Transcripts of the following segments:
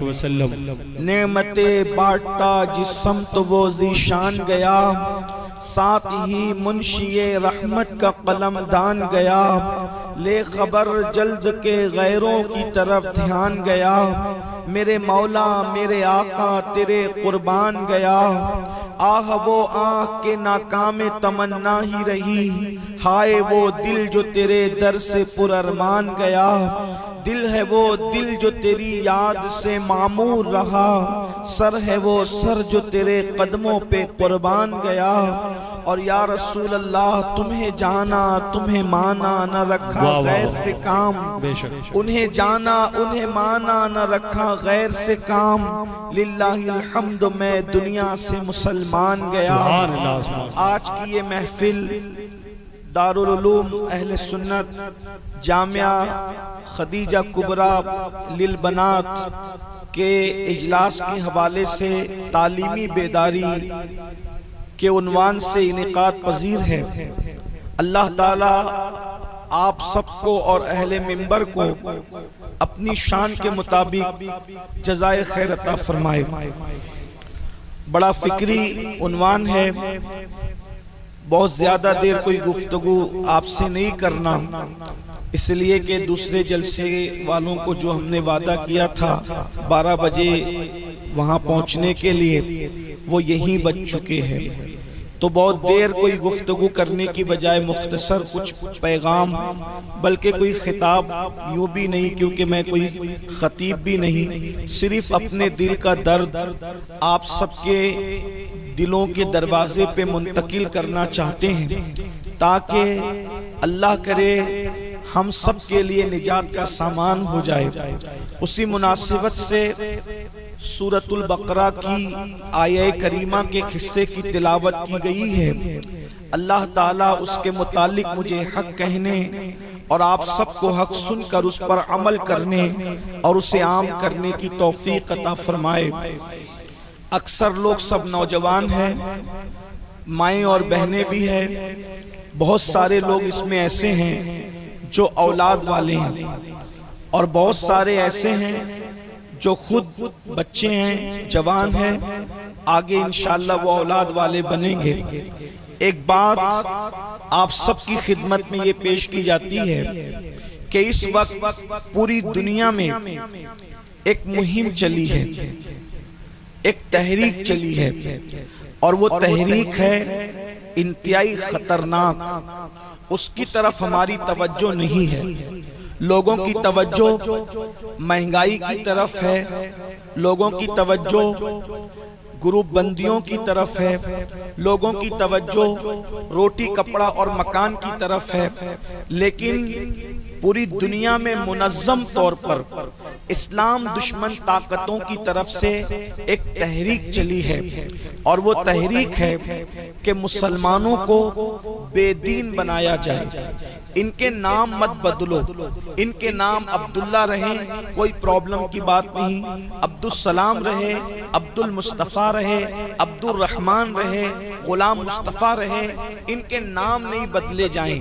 وسلم۔ نعمتیں بانٹتا جس سمت وہ ذیشان گیا، ساتھ ہی منشی رحمت کا قلم دان گیا، لے خبر جلد کے غیروں کی طرف دھیان گیا، میرے مولا میرے آقا تیرے قربان گیا، آہ وہ آنکھ کے ناکام تمنا ہی رہی، ہائے وہ دل جو تیرے در سے پر ارمان گیا، دل ہے وہ دل جو تیری یاد سے معمور رہا، سر ہے وہ سر جو تیرے قدموں پہ قربان گیا، اور یا رسول اللہ تمہیں جانا تمہیں مانا نہ رکھا غیر سے کام، انہیں جانا انہیں مانا نہ رکھا غیر سے کام، للہ الحمد میں دنیا سے مسلمان گیا۔ آج کی یہ محفل دارالعلوم اہل سنت جامعہ خدیجہ کبریٰ للبنات کے اجلاس کے حوالے سے تعلیمی بیداری کے عنوان سے انعقاد پذیر ہے۔ اللہ تعالیٰ آپ سب کو اور اہل منبر کو اپنی شان کے مطابق جزائے خیر عطا فرمائے۔ بڑا فکری عنوان ہے، بہت زیادہ دیر کوئی گفتگو آپ سے نہیں کرنا، اس لیے کہ دوسرے جلسے والوں کو جو ہم نے وعدہ کیا تھا 12 بجے وہاں پہنچنے کے لیے وہ یہیں بج چکے ہیں، تو بہت دیر کوئی گفتگو کرنے کی بجائے مختصر کچھ پیغام، بلکہ کوئی خطاب یوں بھی نہیں کیونکہ میں کوئی خطیب بھی نہیں، صرف اپنے دل کا درد آپ سب کے دلوں کے دروازے پہ منتقل کرنا چاہتے ہیں، تاکہ اللہ کرے ہم سب کے لیے نجات کا سامان ہو جائے۔ اسی مناسبت سے سورۃ البقرہ کی آیہ کریمہ کے حصے کی تلاوت کی گئی ہے۔ اللہ تعالیٰ اس کے متعلق مجھے حق کہنے اور آپ سب کو حق سن کر اس پر عمل کرنے اور اسے عام کرنے کی توفیق عطا فرمائے۔ اکثر لوگ سب نوجوان ہیں، مائیں اور بہنیں بھی ہیں، بہت سارے لوگ اس میں ایسے ہیں جو اولاد والے ہیں، اور بہت سارے ایسے ہیں جو خود بچے ہیں، جوان ہیں، آگے انشاءاللہ وہ اولاد والے بنیں گے۔ ایک بات آپ سب کی خدمت میں یہ پیش کی جاتی ہے کہ اس وقت پوری دنیا میں ایک مہم چلی ہے، ایک تحریک چلی ہے، اور وہ تحریک ہے انتہائی خطرناک، اس کی طرف ہماری توجہ نہیں ہے۔ لوگوں کی توجہ مہنگائی کی طرف ہے، لوگوں کی توجہ گروپ بندیوں کی طرف ہے، لوگوں کی توجہ روٹی کپڑا اور مکان کی طرف ہے، لیکن پوری دنیا میں منظم طور پر اسلام دشمن طاقتوں کی طرف سے ایک تحریک چلی ہے، اور وہ تحریک ہے کہ مسلمانوں کو بے دین بنایا جائے۔ ان کے نام مت بدلو، ان کے نام عبداللہ رہے کوئی پرابلم کی بات نہیں، عبدالسلام رہے، عبد المصطفیٰ رہے، عبد الرحمن رہے، غلام مصطفیٰ رہے، ان کے نام نہیں بدلے جائیں،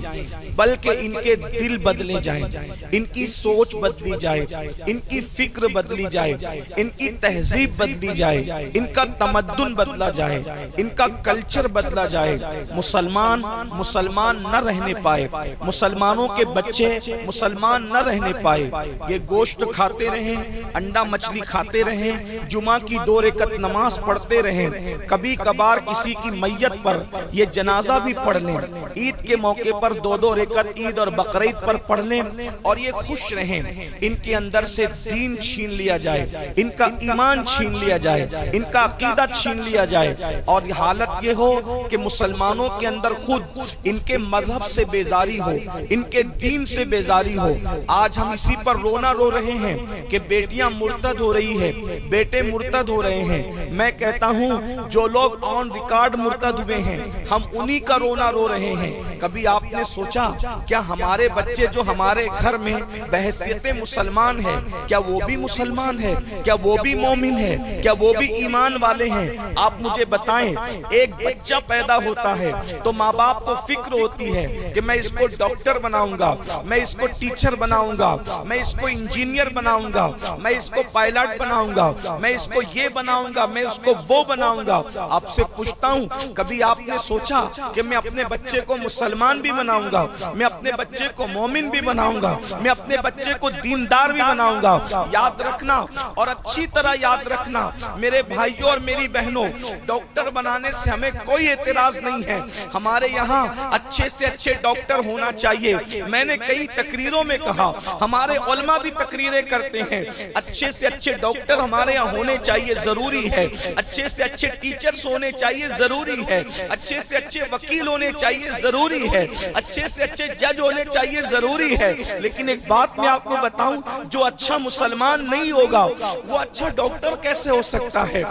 بلکہ ان کے دل بدلے جائیں، ان کی سوچ بدلی جائے، ان کی فکر بدلی جائے، ان کی تہذیب بدلی جائے، ان کا تمدن بدلا جائے، ان کا کلچر بدلا جائے۔ مسلمان نہ رہنے پائے، مسلمانوں کے بچے مسلمان نہ رہنے پائے، یہ گوشت کھاتے رہیں، انڈا مچھلی کھاتے رہیں، جمعہ کی 2 رکعت نماز پڑھتے رہیں، کبھی کبھار کسی کی میت پر یہ جنازہ بھی پڑھ لیں، عید کے موقع پر 2 رکعت عید اور بقرعید پر پڑھ لیں، اور یہ خوش رہیں۔ ان کے اندر سے دین چھین لیا جائے، ان کا ایمان چھین لیا جائے، ان کا عقیدہ چھین لیا جائے، اور حالت یہ ہو کہ مسلمانوں کے اندر خود ان کے مذہب سے بیزاری ہو، ان کے دین سے بیزاری ہو۔ آج ہم اسی پر رونا رو رہے ہیں کہ بیٹیاں مرتد ہو رہی ہے، بیٹے مرتد ہو رہے ہیں۔ میں کہتا ہوں جو لوگ آن ریکارڈ مرتد ہوئے ہیں، ہم انہی کا رونا رو رہے ہیں۔ کبھی آپ نے سوچا کیا ہمارے بچے جو ہمارے گھر میں بحیثیت مسلمان ہیں کیا وہ بھی مسلمان ہیں؟ کیا وہ بھی مومن ہیں؟ کیا وہ بھی ایمان والے ہیں؟ آپ مجھے بتائیں، ایک بچہ پیدا ہوتا ہے تو ماں باپ کو فکر ہوتی ہے کہ میں اس کو ڈاکٹر بناؤں گا، میں اس کو ٹیچر بناؤں گا، میں اس کو انجینئر بناؤں گا، میں اس کو پائلٹ بناؤں گا، میں اس کو یہ بناؤں گا، میں اس کو وہ بناؤں گا۔ آپ سے پوچھتا ہوں، کبھی آپ نے سوچا کہ میں اپنے بچے کو مسلمان بھی بناؤں گا، میں اپنے بچے کو مومن بھی بناؤں گا، میں اپنے بچے کو دیندار بھی بناؤں گا؟ یاد رکھنا اور اچھی طرح یاد رکھنا میرے بھائیوں اور میری بہنوں، ڈاکٹر بنانے سے ہمیں کوئی اعتراض نہیں ہے، ہمارے یہاں اچھے سے اچھے ڈاکٹر ہونا چاہیے۔ میں نے کئی تقریروں میں کہا، ہمارے علماء بھی تقریریں کرتے ہیں، اچھے سے اچھے ڈاکٹر ہمارے یہاں ہونے چاہیے، ضروری ہے، اچھے سے اچھے ٹیچرز ہونے چاہیے، ضروری ہے، اچھے سے اچھے وکیل ہونے چاہیے، ضروری ہے، اچھے سے اچھے جج ہونے چاہیے، ضروری ہے۔ لیکن ایک بات میں آپ کو بتاؤں، جو اچھا مسلمان نہیں ہوگا وہ اچھا ڈاکٹر کیسے ہو سکتا ہے؟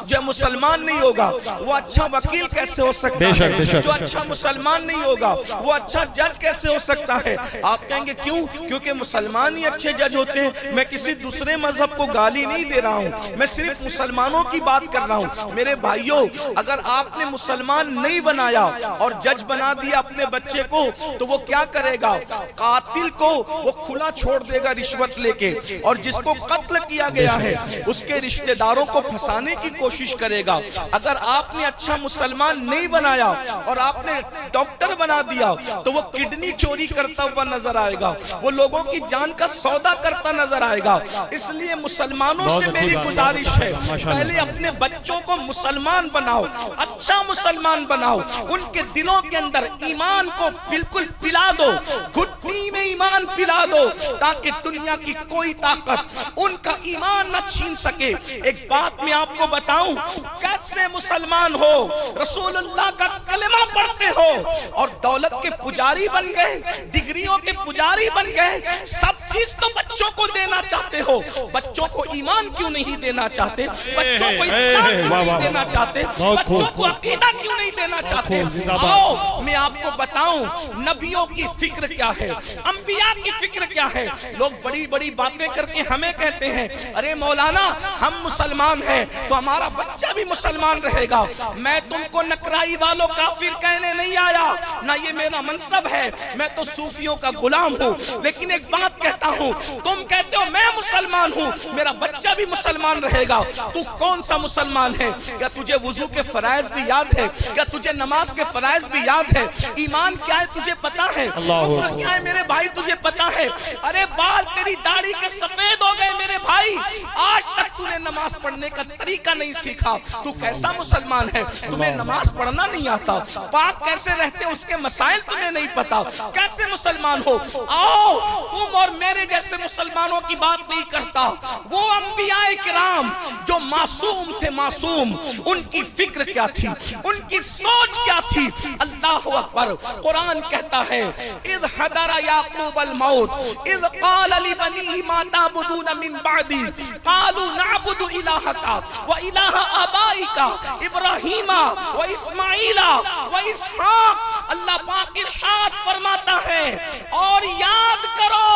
جو مسلمان نہیں ہوگا وہ اچھا وکیل کیسے ہو سکتا ہے؟ جو اچھا مسلمان نہیں ہوگا وہ اچھا جج کیسے ہو سکتا ہے؟ آپ کہیں گے کیوں؟ کیونکہ مسلمان ہی اچھے جج ہوتے ہیں۔ میں کسی دوسرے مذہب کو گالی نہیں دے رہا ہوں، میں صرف مسلمانوں کی بات کر رہا ہوں۔ میرے بھائیوں، اگر آپ نے مسلمان نہیں بنایا اور جج بنا دیا اپنے بچے کو تو وہ کیا کرے گا؟ قاتل کو وہ کھلا چھوڑ دے گا رشوت لے کے، اور جس کو قتل کیا گیا ہے اس کے رشتہ داروں کو پھنسانے کی کوشش کرے گا۔ اگر آپ نے اچھا مسلمان نہیں بنایا اور آپ نے ڈاکٹر بنا دیا تو وہ کڈنی چوری کرتا ہوا نظر آئے گا، وہ لوگوں کی جان کا سودا کرتا نظر آئے گا۔ اس لیے مسلمانوں سے میری گزارش ہے، پہلے اپنے بچوں کو مسلمان بناؤ، اچھا مسلمان بناؤ، ان کے دلوں کے اندر ایمان کو بالکل پلا دو، گھٹی میں ایمان پلا دو، تاکہ دنیا کی کوئی طاقت ان کا ایمان نہ چھین سکے۔ ایک بات میں آپ کو بتاؤں، کیسے مسلمان ہو، رسول اللہ کا کلمہ پڑھتے ہو اور دولت کے پجاری بن گئے، ڈگریوں کے پجاری بن گئے، سب چیز تو بچوں کو دینا چاہتے ہو، بچوں کو ایمان کیوں نہیں دینا چاہتے؟ بچوں کو اسلام کیوں نہیں دینا چاہتے؟ بچوں کو عقیدہ کیوں نہیں دینا چاہتے؟ آؤ میں آپ کو بتاؤں نبیوں کی فکر کیا ہے، انبیاء کی فکر کیا ہے۔ لوگ بڑی بڑی باتیں کر کے ہمیں کہتے ہیں ارے مولانا ہم مسلمان ہیں تو ہمارا بچہ بھی مسلمان رہے گا۔ میں تم کو نکرائی والوں کافر کہنے نہیں آیا، نہ یہ میرا منصب ہے، میں تو صوفیوں کا غلام ہوں۔ لیکن ایک بات کہتا ہوں، تم کہتے ہو میں مسلمان ہوں، میرا بچہ بھی مسلمان رہے گا، تو کون سا مسلمان ہے؟ کیا تجھے وضو کے فرائض بھی یاد ہے؟ کیا تجھے نماز کے فرائض بھی یاد ہے؟ ایمان کیا ہے تجھے پتا ہے؟ کفر کیا ہے میرے بھائی تجھے پتا ہے؟ ارے بال تیری داڑھی کے سفید ہو گئے میرے بھائی، آج تک تو نے نماز پڑھنے کا طریقہ نہیں سیکھا، تو کیسا مسلمان ہے؟ تمہیں نماز پڑھنا نہیں آتا، پاک کیسے رہتے اس کے مسائل تمہیں نہیں پتا، کیسے مسلمان ہو؟ آؤ تم اور میرے جیسے مسلمانوں کی بات نہیں کرتا، وہ انبیاء کرام جو معصوم تھے، معصوم، ان کی فکر کیا تھی، ان کی سوچ کیا تھی؟ اللہ اکبر، قرآن کہتا ہے اذ حضر یعقوب الموت اذ قال لبنیہ ما تعبدون من بعدی قالوا نعبد الہک و الہ آبائک ابراہیم و اسماعیل و اسحاق۔ اللہ پاک ارشاد فرماتا ہے اور یاد کرو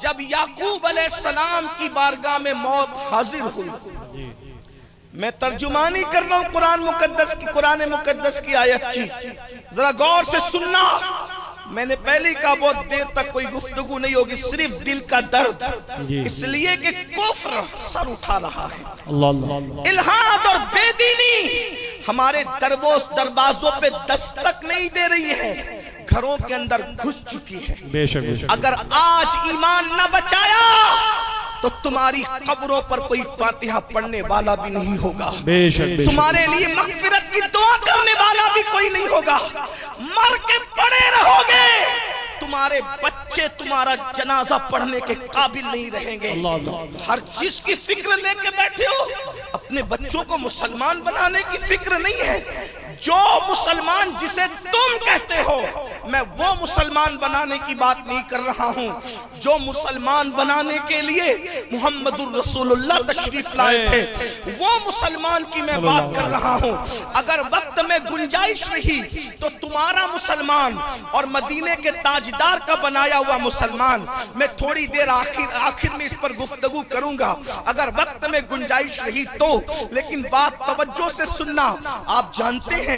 جب یعقوب علیہ السلام کی بارگاہ میں موت حاضر ہوئی۔ میں ترجمانی کر رہا ہوں قرآن مقدس کی آیت کی، ذرا غور سے سننا۔ میں نے پہلے کہا بہت دیر تک کوئی گفتگو نہیں ہوگی، صرف دل کا درد، اس لیے کہ کفر سر اٹھا رہا ہے، الہاد اور بے دینی ہمارے دروازوں پہ دستک نہیں دے رہی ہے، گھروں کے اندر گھس چکی ہے۔ اگر آج ایمان نہ بچایا تو تمہاری قبروں پر کوئی فاتحہ پڑھنے والا بھی نہیں ہوگا، تمہارے لیے مغفرت کی دعا کرنے والا بھی کوئی نہیں ہوگا، مر کے پڑے رہو گے، تمہارے بچے تمہارا جنازہ پڑھنے کے قابل نہیں رہیں گے۔ ہر چیز کی فکر لے کے بیٹھے ہو، اپنے بچوں کو مسلمان بنانے کی فکر نہیں ہے۔ جو مسلمان جسے تم کہتے ہو میں وہ مسلمان بنانے کی بات نہیں کر رہا ہوں جو مسلمان بنانے کے لیے محمد الرسول اللہ تشریف لائے تھے، وہ مسلمان کی میں بات کر رہا ہوں۔ اگر وقت میں گنجائش رہی تو تمہارا مسلمان اور مدینے کے تاجدار کا بنایا ہوا مسلمان، میں تھوڑی دیر آخر میں اس پر گفتگو کروں گا اگر وقت میں گنجائش رہی تو، لیکن بات توجہ سے سننا۔ آپ جانتے ہیں